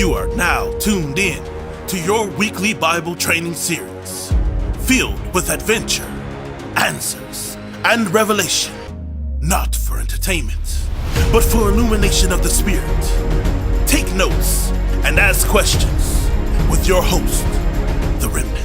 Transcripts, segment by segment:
You are now tuned in to your weekly Bible training series, filled with adventure, answers, and revelation, not for entertainment, but for illumination of the Spirit. Take notes and ask questions with your host, The Remnant.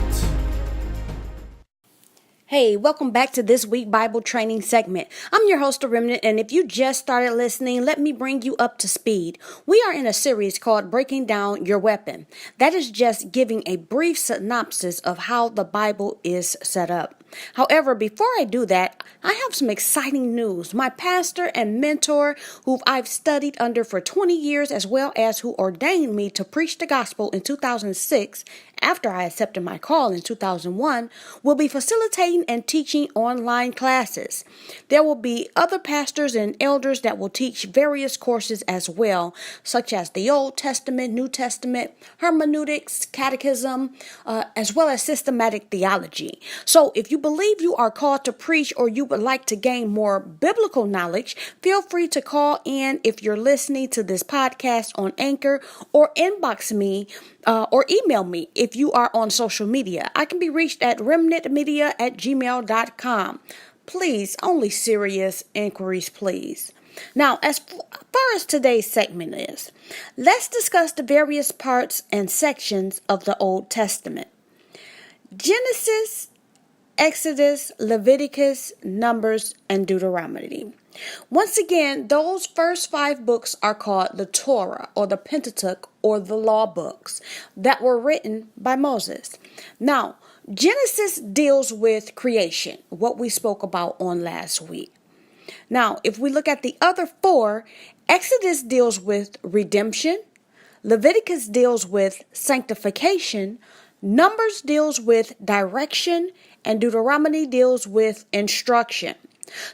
Hey, welcome back to this week Bible training segment. I'm your host, The Remnant, and if you just started listening, let me bring you up to speed. We are in a series called Breaking Down Your Weapon. That is just giving a brief synopsis of how the Bible is set up. However, before I do that, I have some exciting news. My pastor and mentor, who I've studied under for 20 years, as well as who ordained me to preach the gospel in 2006, after I accepted my call in 2001, will be facilitating and teaching online classes. There will be other pastors and elders that will teach various courses as well, such as the Old Testament, New Testament, hermeneutics, catechism, as well as systematic theology. So if you believe you are called to preach or you would like to gain more biblical knowledge, feel free to call in if you're listening to this podcast on Anchor, or inbox me or email me if you are on social media. I can be reached at remnantmedia@gmail.com. Please, only serious inquiries, please. Now, as far as today's segment is, let's discuss the various parts and sections of the Old Testament. Genesis, Exodus, Leviticus, Numbers, and Deuteronomy. Once again, those first 5 books are called the Torah, or the Pentateuch, or the law books that were written by Moses. Now, Genesis deals with creation, what we spoke about on last week. Now, if we look at the other 4, Exodus deals with redemption, Leviticus deals with sanctification, Numbers deals with direction, and Deuteronomy deals with instruction.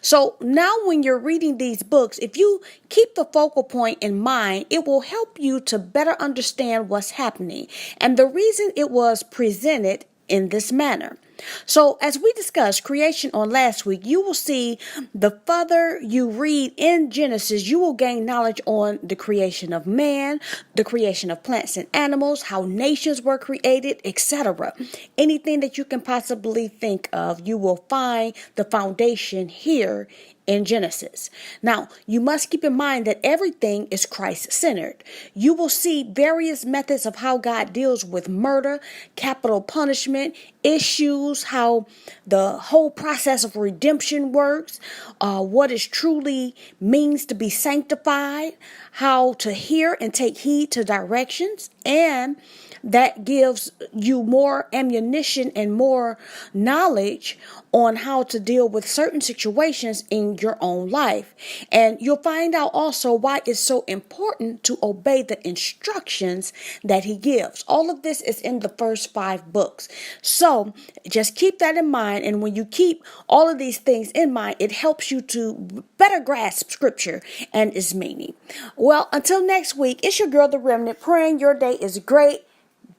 So now when you're reading these books, if you keep the focal point in mind, it will help you to better understand what's happening and the reason it was presented in this manner. So as we discussed creation on last week, you will see the further you read in Genesis, you will gain knowledge on the creation of man, the creation of plants and animals, how nations were created, etc. Anything that you can possibly think of, you will find the foundation here in Genesis. Now, you must keep in mind that everything is Christ-centered. You will see various methods of how God deals with murder, capital punishment, issues, how the whole process of redemption works, what it truly means to be sanctified, how to hear and take heed to directions, and that gives you more ammunition and more knowledge on how to deal with certain situations in your own life. And you'll find out also why it's so important to obey the instructions that he gives. All of this is in the first 5 books. So just keep that in mind. And when you keep all of these things in mind, it helps you to better grasp scripture and its meaning. Well, until next week, it's your girl, The Remnant, praying your day is great.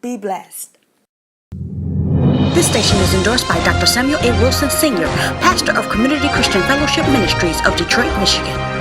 Be blessed. This station is endorsed by Dr. Samuel A. Wilson Sr., pastor of Community Christian Fellowship Ministries of Detroit, Michigan.